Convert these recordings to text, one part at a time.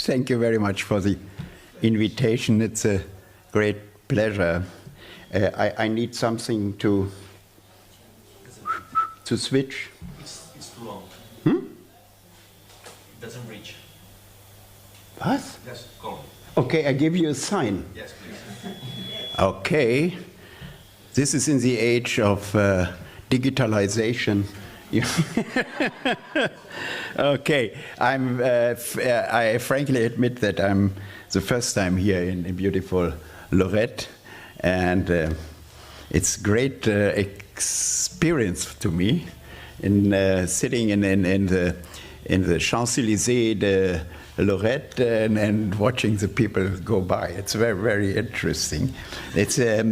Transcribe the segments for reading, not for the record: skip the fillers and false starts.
Thank you very much for the invitation. It's a great pleasure. I need something to switch. It's too long. It doesn't reach. What? Yes, go on. Okay, I give you a sign. Yes, please. Okay. This is in the age of digitalization. Okay, I frankly admit that I'm the first time here in beautiful Lorette, and it's great experience to me in sitting in the Champs-Élysées de Lorette and watching the people go by. It's very, very interesting. It's a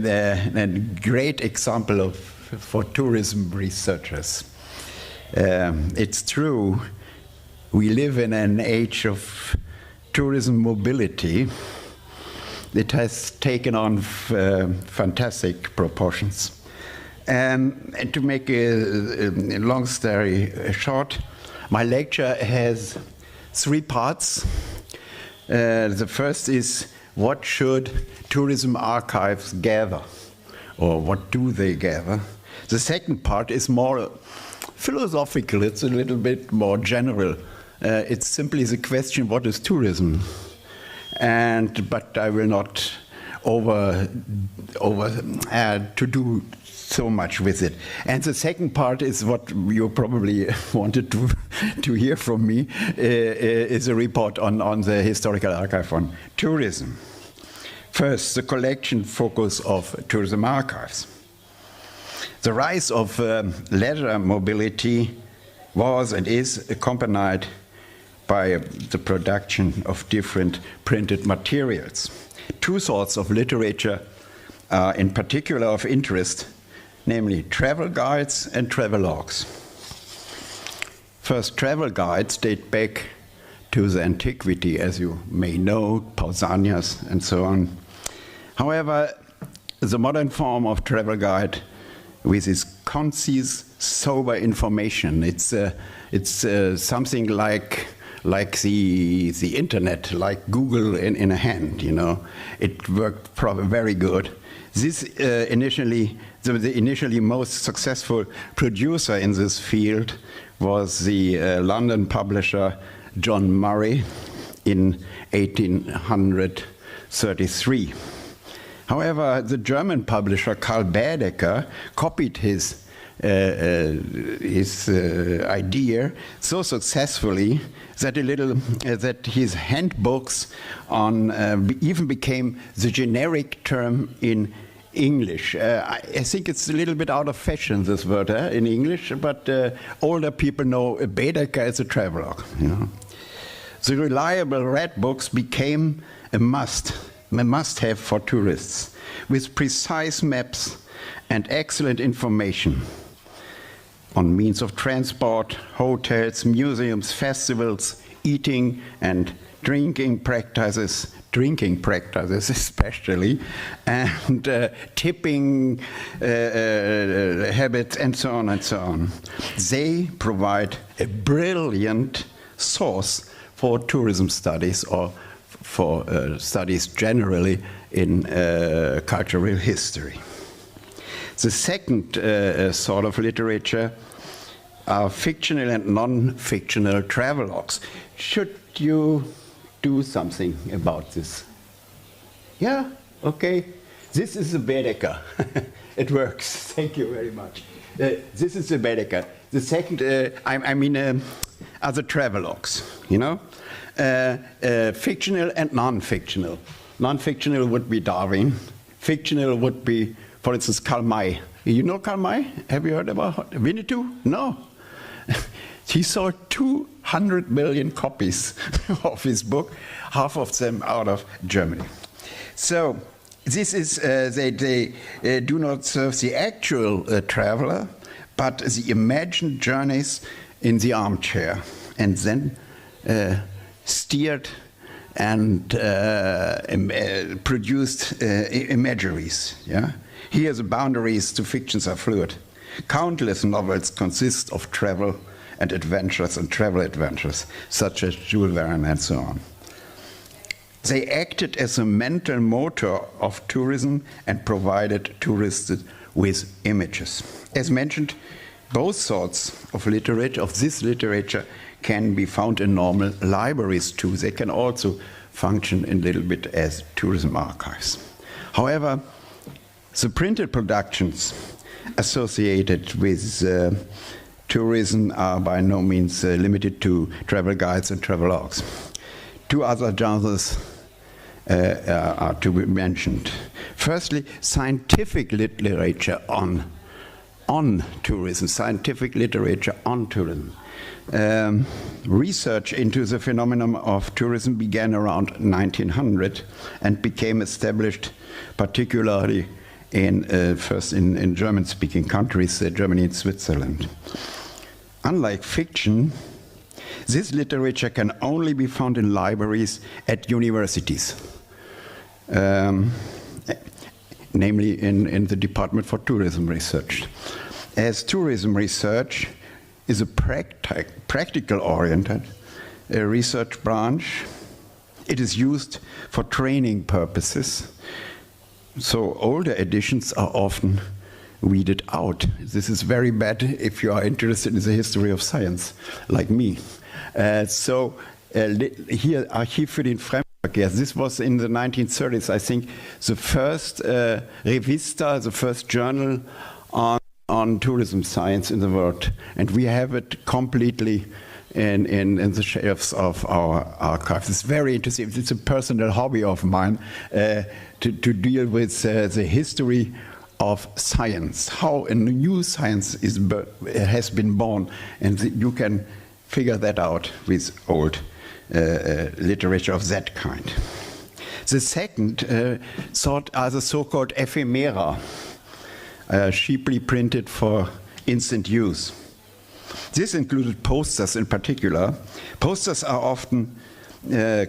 great example for tourism researchers. It's true, we live in an age of tourism mobility. It has taken on fantastic proportions. And to make a long story short, my lecture has 3 parts. The first is, what should tourism archives gather? Or what do they gather? The second part is more philosophical, it's a little bit more general. It's simply the question, what is tourism? But I will not add to do so much with it. And the second part is what you probably wanted to hear from me, is a report on the historical archive on tourism. First, the collection focus of tourism archives. The rise of leisure mobility was and is accompanied by the production of different printed materials. 2 sorts of literature are in particular of interest, namely travel guides and travelogues. First, travel guides date back to the antiquity, as you may know, Pausanias and so on. However, the modern form of travel guide with its concise, sober information. It's something like the internet, like Google in a hand. You know, it worked probably very good. This the initially most successful producer in this field was the London publisher John Murray in 1833. However, the German publisher Karl Baedeker copied his idea so successfully that his handbooks even became the generic term in English. I think it's a little bit out of fashion, this word in English, but older people know Baedeker as a travelogue. You know. The reliable red books became a must-have for tourists, with precise maps and excellent information on means of transport, hotels, museums, festivals, eating and drinking practices especially, and tipping habits, and so on and so on. They provide a brilliant source for tourism studies or for studies generally in cultural history. The second sort of literature are fictional and non-fictional travelogues. Should you do something about this? Yeah? Okay. This is the Baedeker. It works. Thank you very much. This is the Baedeker. The second, are the travelogues, you know? Fictional and non-fictional. Non-fictional would be Darwin. Fictional would be, for instance, Karl May. You know Karl May? Have you heard about Winnetou? No. He sold 200 million copies of his book, half of them out of Germany. So this is, they do not serve the actual traveler, but the imagined journeys in the armchair, and then steered and produced imageries. Yeah? Here the boundaries to fictions are fluid. Countless novels consist of travel and adventures and travel adventures, such as Jules Verne and so on. They acted as a mental motor of tourism and provided tourists with images. As mentioned, both sorts of literature, of this literature, can be found in normal libraries too. They can also function a little bit as tourism archives. However, the printed productions associated with tourism are by no means limited to travel guides and travelogues. Two other genres are to be mentioned. Firstly, scientific literature on tourism, scientific literature on tourism. Research into the phenomenon of tourism began around 1900 and became established particularly first in German-speaking countries, Germany and Switzerland. Unlike fiction, this literature can only be found in libraries at universities, namely in the Department for Tourism Research. As tourism research is a practical-oriented research branch, it is used for training purposes, so older editions are often weeded out. This is very bad if you are interested in the history of science, like me. Here, Archiv für den Fremdenverkehr. This was in the 1930s, I think, the first revista, the first journal on tourism science in the world. And we have it completely in the shelves of our archives. It's very interesting. It's a personal hobby of mine to deal with the history of science, how a new science has been born, and you can figure that out with old literature of that kind. The second sort are the so-called ephemera, cheaply printed for instant use. This included posters in particular. Posters are often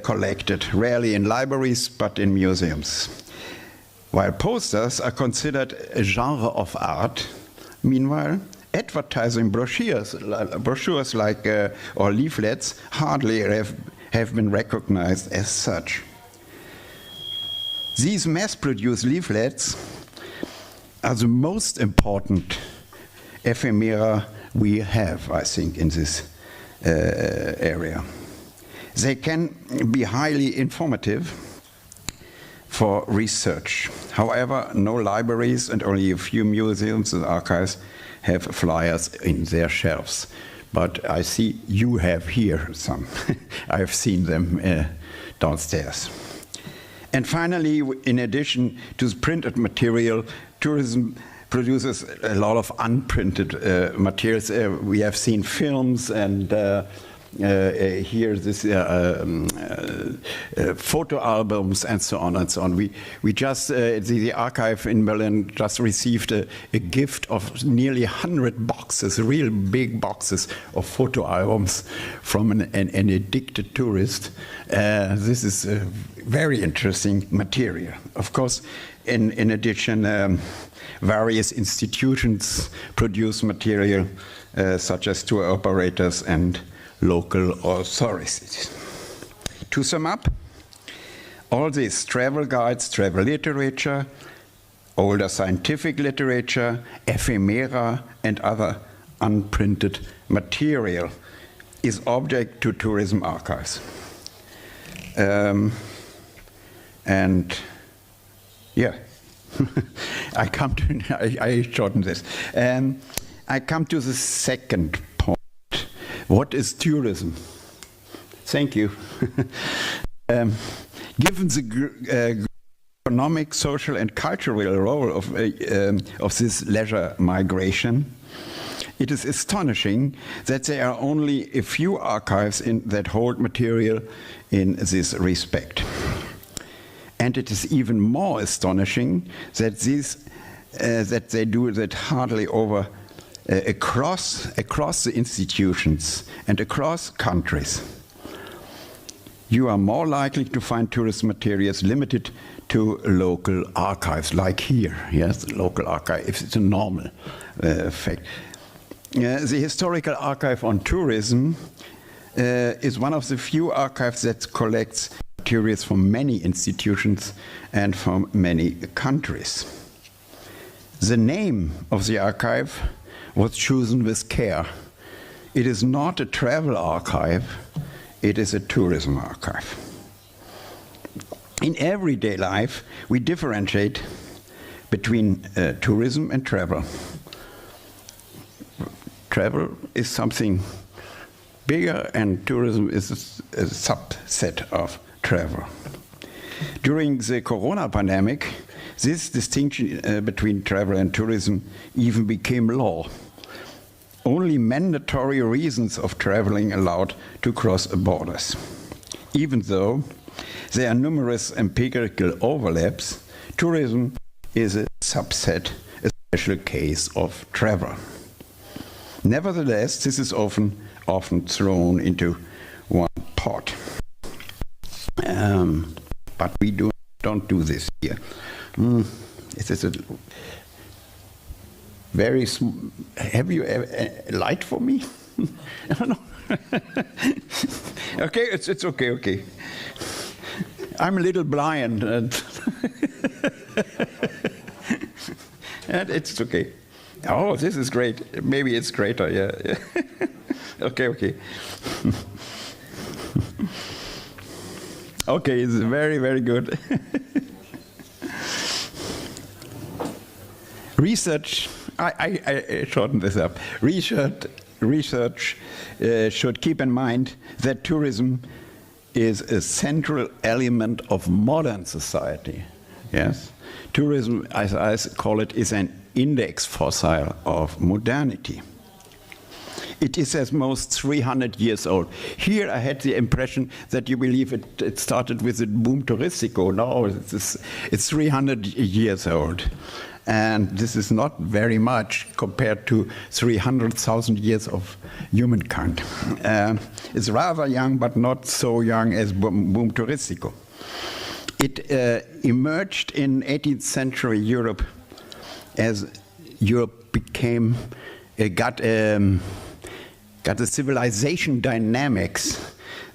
collected, rarely in libraries, but in museums. While posters are considered a genre of art, meanwhile, advertising brochures like or leaflets hardly have been recognized as such. These mass-produced leaflets are the most important ephemera we have, I think, in this area. They can be highly informative for research. However, no libraries and only a few museums and archives have flyers in their shelves. But I see you have here some. I have seen them downstairs. And finally, in addition to the printed material, tourism produces a lot of unprinted materials. We have seen films and here this photo albums and so on and so on. We just the archive in Berlin just received a gift of nearly 100 boxes, real big boxes of photo albums from an addicted tourist. This is very interesting material. Of course, in addition, various institutions produce material such as tour operators and local authorities. To sum up, all this travel guides, travel literature, older scientific literature, ephemera, and other unprinted material is object to tourism archives. And yeah, I shortened this. I come to the second point. What is tourism? Thank you. Given the economic, social, and cultural role of this leisure migration, it is astonishing that there are only a few archives that hold material in this respect. And it is even more astonishing that they do that hardly over across the institutions and across countries. You are more likely to find tourist materials limited to local archives, like here. Yes, local archive. If it's a normal fact. The Historical Archive on Tourism is one of the few archives that collects materials from many institutions and from many countries. The name of the archive was chosen with care. It is not a travel archive, it is a tourism archive. In everyday life, we differentiate between tourism and travel. Travel is something bigger, and tourism is a subset of travel. During the corona pandemic, this distinction between travel and tourism even became law. Only mandatory reasons of traveling allowed to cross borders. Even though there are numerous empirical overlaps, tourism is a subset, a special case of travel. Nevertheless, this is often thrown into one pot. But we don't do this here. It is a very have you a light for me? No. Okay, it's okay. I'm a little blind, and and it's okay. Oh, this is great. Maybe it's greater. Yeah. Okay. Okay, it's very, very good. Research. I shorten this up. Research should keep in mind that tourism is a central element of modern society. Yes, tourism, as I call it, is an index fossil of modernity. It is at most 300 years old. Here I had the impression that you believe it started with the boom touristico. No, it's 300 years old. And this is not very much compared to 300,000 years of humankind. It's rather young, but not so young as boom touristico. It emerged in 18th century Europe as Europe became, got the civilization dynamics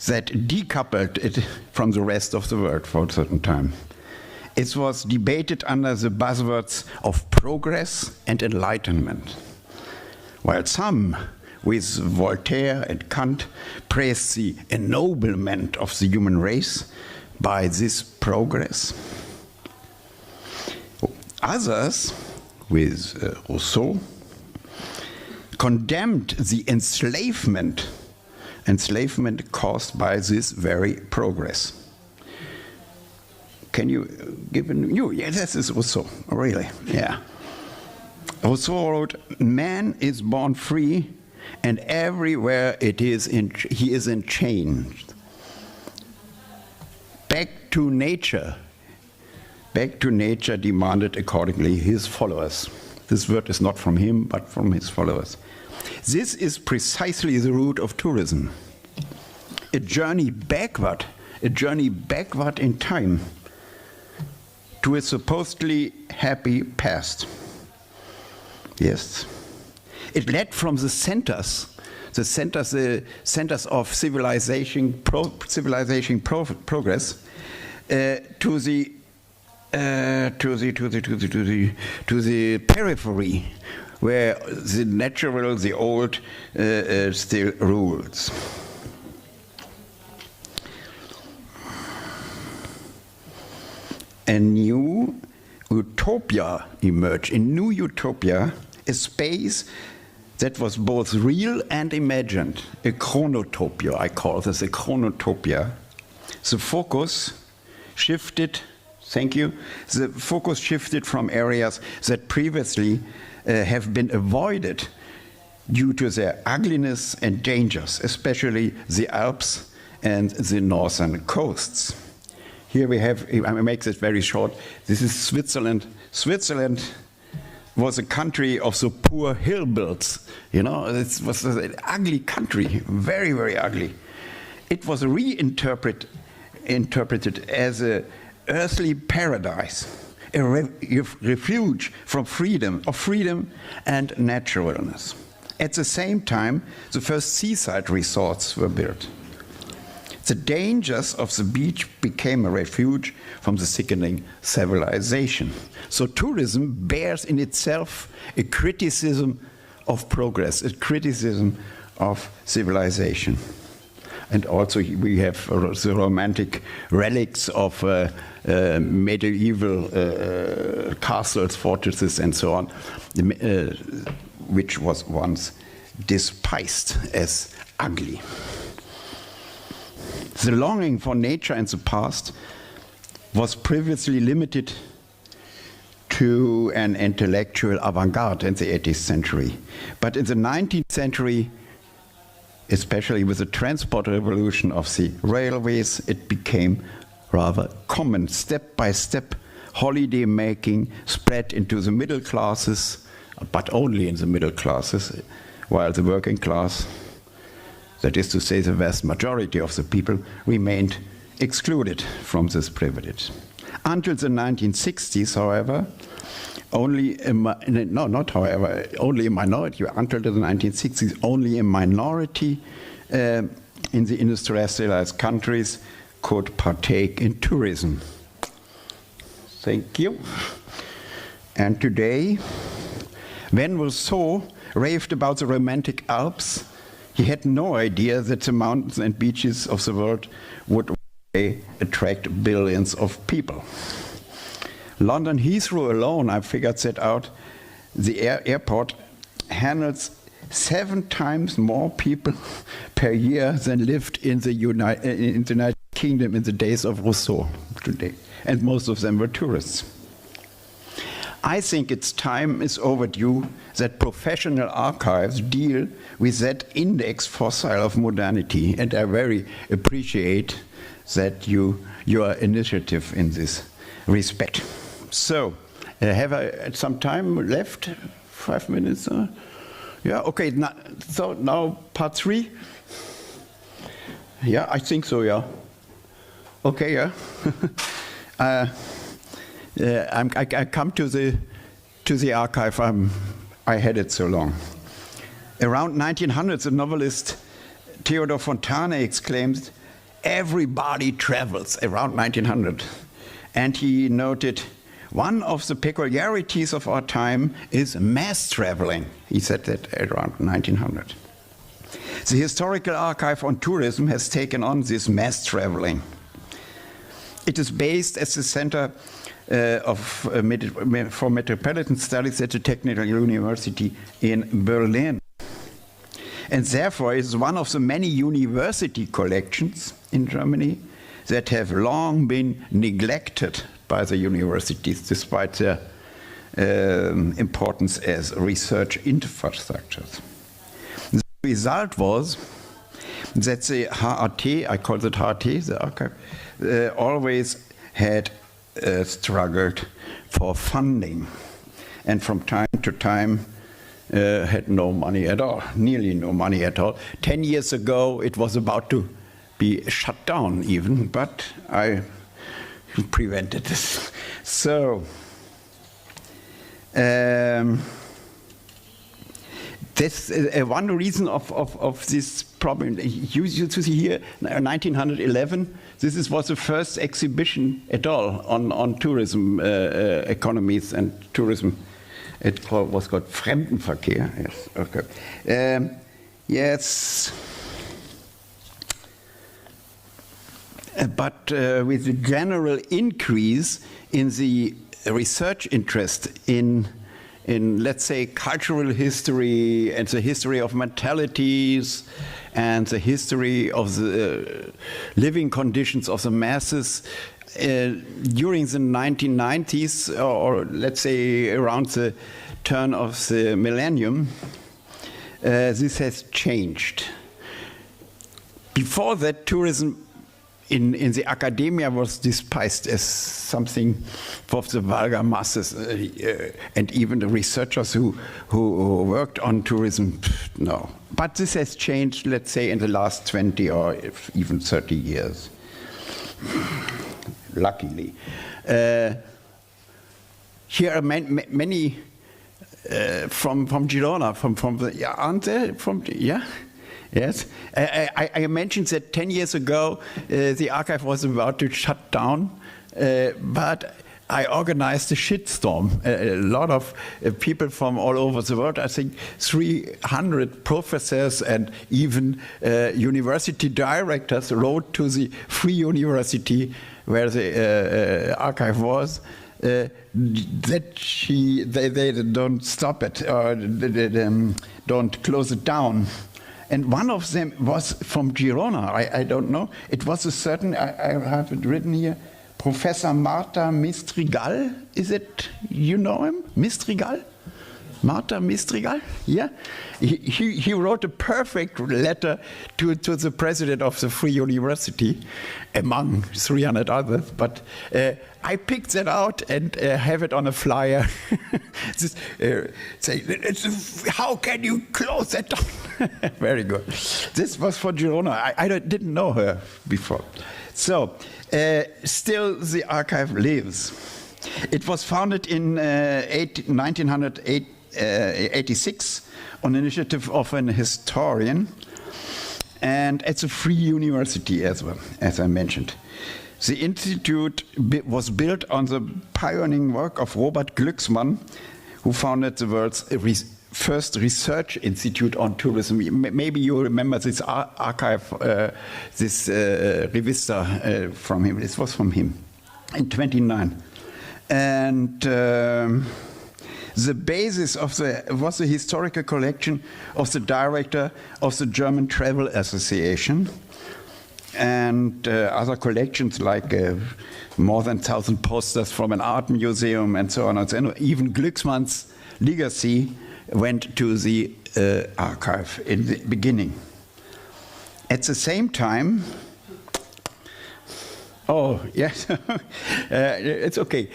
that decoupled it from the rest of the world for a certain time. It was debated under the buzzwords of progress and enlightenment. While some, with Voltaire and Kant, praised the ennoblement of the human race by this progress, others, with Rousseau, condemned the enslavement caused by this very progress. Can you give a new? Yeah, this is Rousseau, really. Yeah. Rousseau wrote, "Man is born free, and everywhere he is enchained. Back to nature demanded accordingly his followers." This word is not from him, but from his followers. This is precisely the root of tourism. A journey backward in time to a supposedly happy past. Yes. It led from the centers of civilization progress to the periphery, where the natural, the old, still rules. A new utopia emerged. A new utopia, a space that was both real and imagined. A chronotopia, I call this a chronotopia. The focus shifted, the focus shifted from areas that previously have been avoided due to their ugliness and dangers, especially the Alps and the northern coasts. Here we have, I make this very short, this is Switzerland. Switzerland was a country of the poor hillbills. You know, it was an ugly country, very, very ugly. It was interpreted as an earthly paradise, a refuge from freedom and naturalness. At the same time, the first seaside resorts were built. The dangers of the beach became a refuge from the sickening civilization. So tourism bears in itself a criticism of progress, a criticism of civilization. And also we have the romantic relics of medieval castles, fortresses, and so on, which was once despised as ugly. The longing for nature in the past was previously limited to an intellectual avant-garde in the 18th century. But in the 19th century, especially with the transport revolution of the railways, it became rather common. Step by step, holiday making spread into the middle classes, but only in the middle classes, while the working class, that is to say the vast majority of the people, remained excluded from this privilege. Until the 1960s, however, only a minority, until the 1960s, only a minority in the industrialized countries could partake in tourism. Thank you. And today, when Rousseau raved about the romantic Alps, he had no idea that the mountains and beaches of the world would attract billions of people. London Heathrow alone, I figured that out, the airport handles 7 times more people per year than lived in the United Kingdom in the days of Rousseau today. And most of them were tourists. I think its time is overdue that professional archives deal with that index fossil of modernity, and I very appreciate that your initiative in this respect. So, have I some time left? 5 minutes? Yeah, okay, so now part 3? Yeah, I think so, yeah. Okay, yeah. I come to the archive. I had it so long. Around 1900, the novelist Theodor Fontane exclaimed, "Everybody travels," around 1900. And he noted, "One of the peculiarities of our time is mass traveling." He said that around 1900. The Historical Archive on Tourism has taken on this mass traveling. It is based as the Center for Metropolitan Studies at the Technical University in Berlin. And therefore it is one of the many university collections in Germany that have long been neglected by the universities, despite their importance as research infrastructures. The result was that the HAT, I call it HAT, the archive, always had struggled for funding, and from time to time had no money at all, nearly no money at all. 10 years ago it was about to be shut down even, but I prevented this. So this one reason of this problem. You see here, 1911. This was the first exhibition at all on tourism economies and tourism. It was called Fremdenverkehr. Yes. Okay. Yes. But with the general increase in the research interest in let's say cultural history and the history of mentalities and the history of the living conditions of the masses during the 1990s, or let's say around the turn of the millennium, this has changed. Before that, tourism in the academia was despised as something for the vulgar masses, and even the researchers who worked on tourism, no. But this has changed, let's say, in the last 20 or even 30 years, luckily. Here are many from Girona, from the, yeah, aren't there? From, yeah? Yes, I mentioned that 10 years ago the archive was about to shut down, but I organized a shitstorm. A lot of people from all over the world, I think 300 professors and even university directors wrote to the Free University where the archive was, that they don't stop it or don't close it down. And one of them was from Girona. I don't know. It was a certain, I have it written here, Professor Marta Mistrigal. Is it, you know him? Mistrigal? Marta Mistrigal? Yeah. He wrote a perfect letter to the president of the Free University, among 300 others. But I picked that out and have it on a flyer. Say, how can you close that down? Very good. This was for Girona. I didn't know her before. So, still the archive lives. It was founded in 1986 on initiative of an historian, and it's a free university as well, as I mentioned. The institute was built on the pioneering work of Robert Glücksmann, who founded the world's first research institute on tourism. Maybe you remember this archive, this revista from him. This was from him in 1929. And the basis of was the historical collection of the director of the German Travel Association and other collections like more than 1,000 posters from an art museum and so on and so on. Even Glücksmann's legacy went to the archive in the beginning. At the same time, oh, yes, it's okay.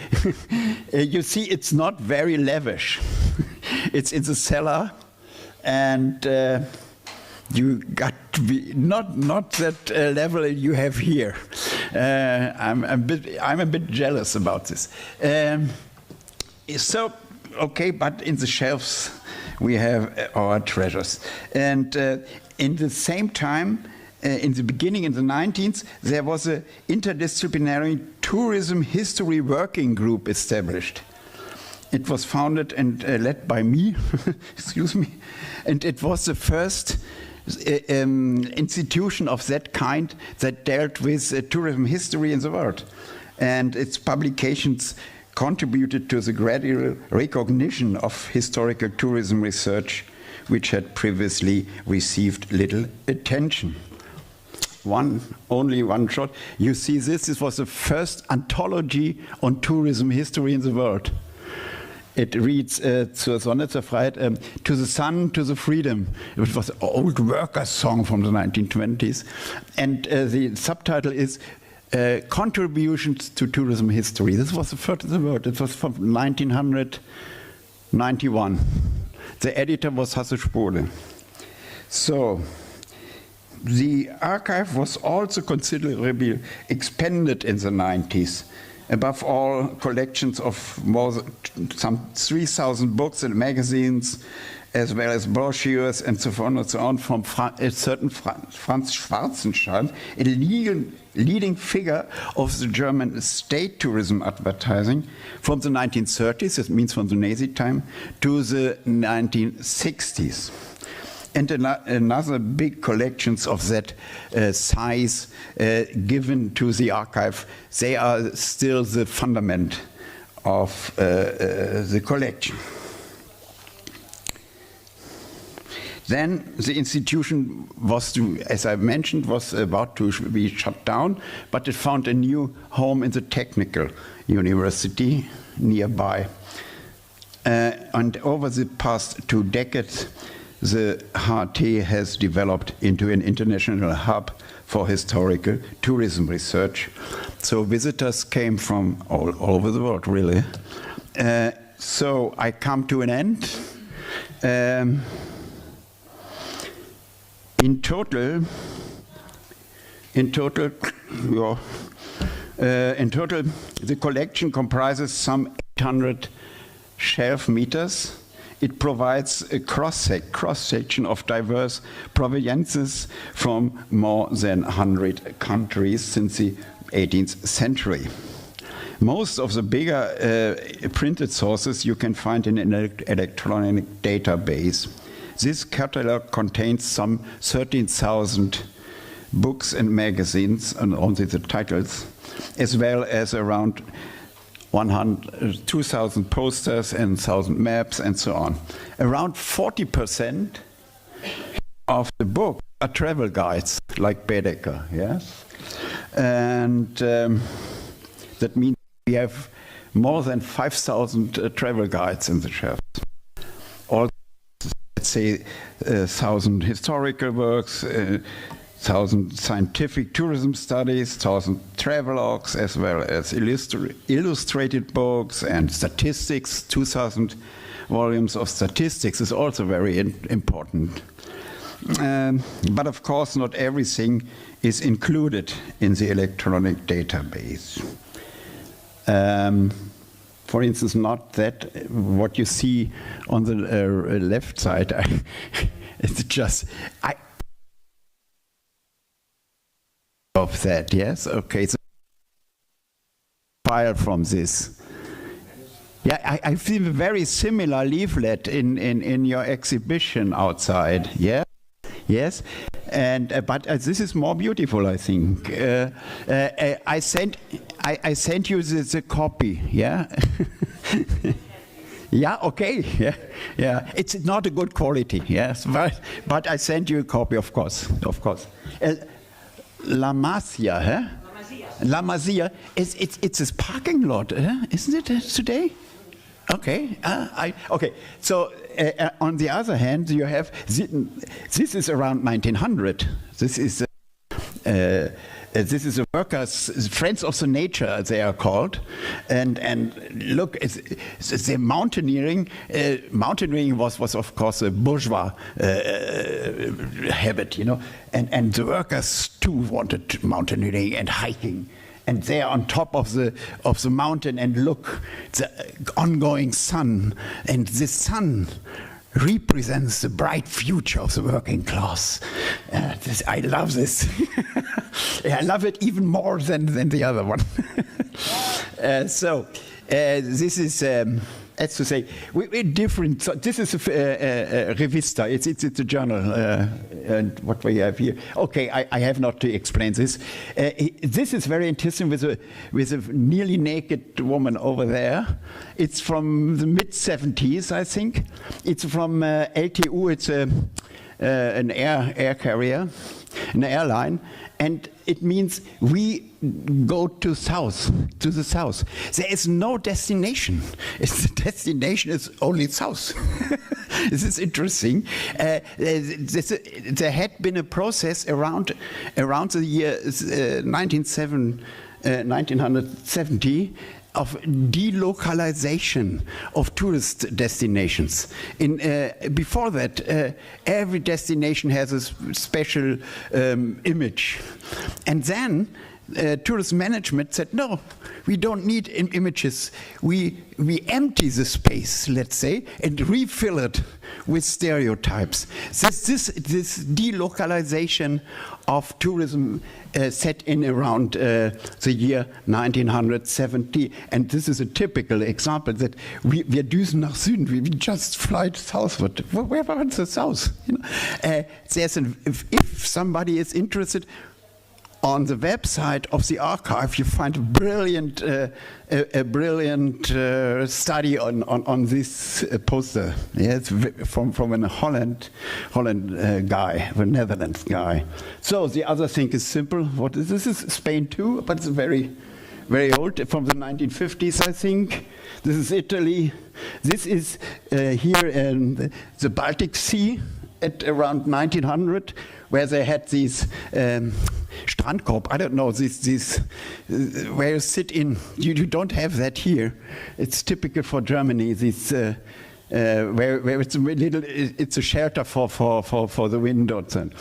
You see, it's not very lavish. It's in the cellar, and you got to be not that level you have here. I'm a bit jealous about this. So, okay, but in the shelves we have our treasures. And in the same time, in the beginning, in the 19th, there was an interdisciplinary tourism history working group established. It was founded and led by me, excuse me, and it was the first institution of that kind that dealt with tourism history in the world. And its publications contributed to the gradual recognition of historical tourism research, which had previously received little attention. Only one shot. You see this was the first anthology on tourism history in the world. It reads, zur Sonne, zur Freiheit, to the sun, to the freedom. It was an old workers' song from the 1920s. And the subtitle is Contributions to Tourism History. This was the first in the world. It was from 1991. The editor was Hasso Spode. So, the archive was also considerably expanded in the 90s. Above all, collections of some 3,000 books and magazines, as well as brochures and so on and so on, from a certain Franz Schwarzenstein, a leading figure of the German state tourism advertising from the 1930s, that means from the Nazi time, to the 1960s. And another big collections of that size given to the archive. They are still the fundament of the collection. Then the institution was, as I mentioned, was about to be shut down, but it found a new home in the Technical University nearby. And over the past 2 decades, the HT has developed into an international hub for historical tourism research. So visitors came from all over the world, really. So I come to an end. In total, the collection comprises some 800 shelf meters it provides a cross-section of diverse proveniences from more than 100 countries since the 18th century. Most of the bigger printed sources you can find in an electronic database. This catalog contains some 13,000 books and magazines, and only the titles, as well as around 2,000 posters and 1,000 maps and so on. Around 40% of the book are travel guides, like Baedeker, yes? And that means we have more than 5,000 travel guides in the shelves. Also, let's say 1,000 historical works, 1,000 scientific tourism studies, 1,000 travelogues, as well as illustrated books and statistics. 2,000 volumes of statistics is also very important. But of course, not everything is included in the electronic database. For instance, not that what you see on the left side. It's just of that, yes? Okay, so file from this. Yeah, I feel a very similar leaflet in your exhibition outside, yeah? Yes, and but this is more beautiful, I think. I sent you the copy, yeah? Yeah, okay, yeah. It's not a good quality, yes, but I sent you a copy, of course. La Masia, huh? La Masia, it's a parking lot, isn't it today? Okay, okay. So on the other hand, you have this is around 1900. This is a workers, friends of the nature, they are called, and look, the mountaineering. Mountaineering was of course a bourgeois habit, you know, and the workers too wanted mountaineering and hiking. And they are on top of the mountain, and look, the ongoing sun, and the sun represents the bright future of the working class. I love this. I love it even more than the other one. This is, as to say, we're different. So this is a revista. It's a journal. And what we have here. Okay, I have not to explain this. This is very interesting with a nearly naked woman over there. It's from the mid-70s, I think. It's from LTU. It's an air carrier, an airline, and it means we go to the south. There is no destination. The destination is only south. This is interesting. There had been a process around the year 1970 of delocalization of tourist destinations. Before that, every destination has a special image. And then tourism management said, no, we don't need images. We empty the space, let's say, and refill it with stereotypes. This delocalization of tourism set in around the year 1970, and this is a typical example that wir düsen nach Süden, we just fly southward. Where was the south? You know? If somebody is interested, on the website of the archive, you find a brilliant study on this poster. Yeah, it's from a Holland guy, a Netherlands guy. So the other thing is simple. What is this? Is Spain too, but it's very, very old, from the 1950s, I think. This is Italy. This is here in the Baltic Sea at around 1900, where they had these Strandkorb, I don't know, these where you sit in. You don't have that here. It's typical for Germany. This where it's a little, it's a shelter for the wind, and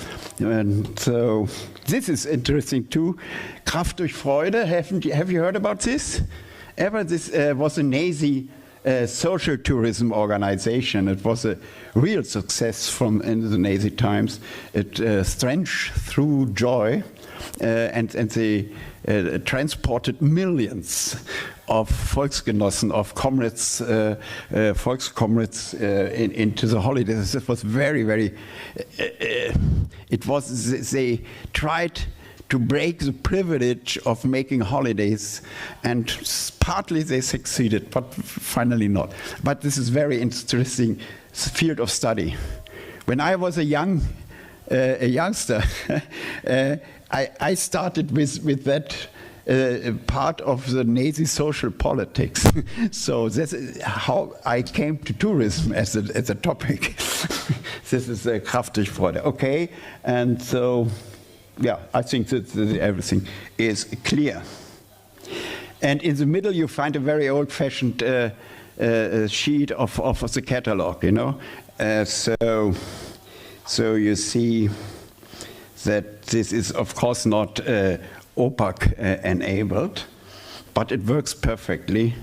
so this is interesting too. Kraft durch Freude. Have you heard about this? Ever? This was a Nazi social tourism organization. It was a real success in the Nazi times. It stretched through joy, and they transported millions of Volksgenossen, of comrades, Volkscomrades into the holidays. It was very, very, they tried to break the privilege of making holidays, and partly they succeeded, but finally not. But this is very interesting field of study. When I was a youngster, I started with that part of the Nazi social politics. So this is how I came to tourism as a topic. This is a kraftig Freude. Okay, and so, yeah, I think that everything is clear. And in the middle you find a very old-fashioned sheet of the catalog, you know. So you see that this is, of course, not OPAC enabled, but it works perfectly.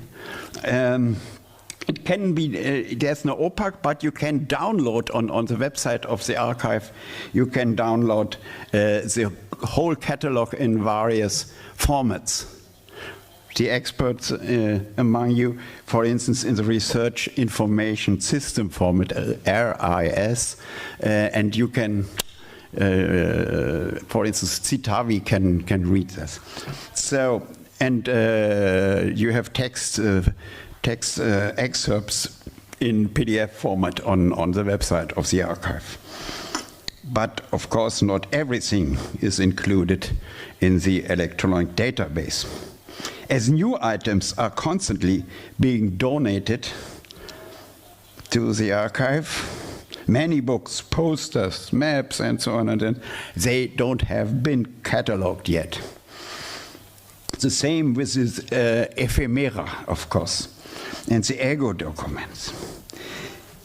It can be, there's no OPAC, but you can download on the website of the archive, you can download the whole catalog in various formats. The experts among you, for instance, in the Research Information System format, RIS, and you can, for instance, Citavi can read this. So, and you have text excerpts in PDF format on the website of the archive. But of course, not everything is included in the electronic database. As new items are constantly being donated to the archive, many books, posters, maps, and so on, and then they don't have been catalogued yet. The same with this ephemera, of course, and the ego documents.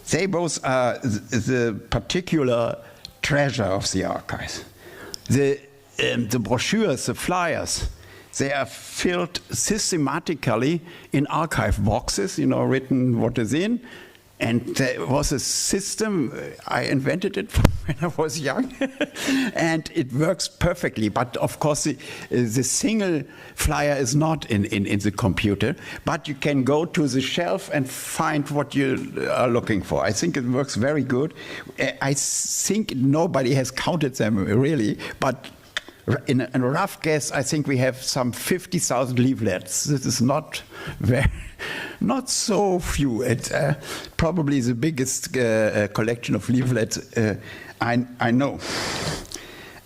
They both are the particular treasure of the archives. The brochures, the flyers, they are filled systematically in archive boxes, you know, written what is in. And there was a system, I invented it when I was young, and it works perfectly. But of course, the single flyer is not in the computer, but you can go to the shelf and find what you are looking for. I think it works very good. I think nobody has counted them really, but in a rough guess, I think we have some 50,000 leaflets. This is not so few. It's probably the biggest collection of leaflets I know.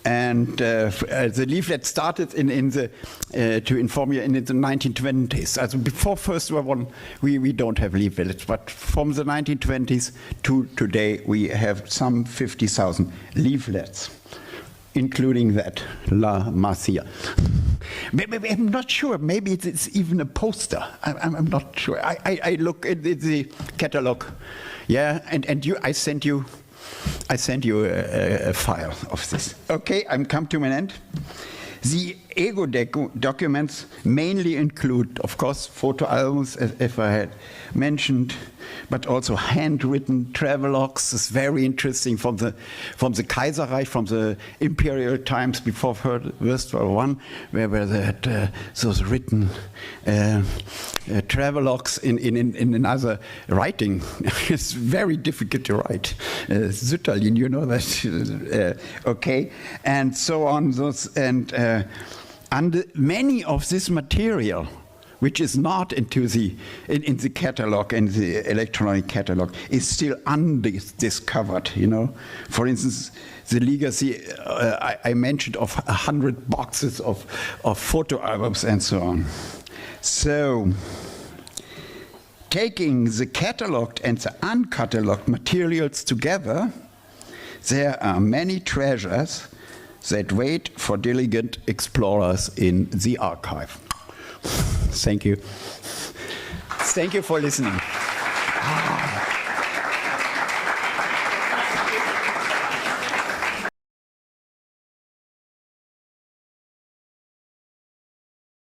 And the leaflet started to inform you in the 1920s. Also before First World War we don't have leaflets, but from the 1920s to today we have some 50,000 leaflets, including that, La Masia. I'm not sure, maybe it's even a poster. I'm not sure. I look at the catalog, yeah, and I sent you a file of this. Okay, I'm come to an end. The ego documents mainly include, of course, photo albums, as I had mentioned, but also handwritten travelogues. It's very interesting from the Kaiserreich, from the imperial times before First World War I, where they had those written travelogues in another writing. It's very difficult to write. Sütterlin, you know that. Okay, and so on. And many of this material, which is not in the catalog, in the electronic catalog, is still undiscovered, you know. For instance, the legacy I mentioned of 100 boxes of photo albums and so on. So, taking the cataloged and the uncatalogued materials together, there are many treasures that wait for diligent explorers in the archive. Thank you. Thank you for listening.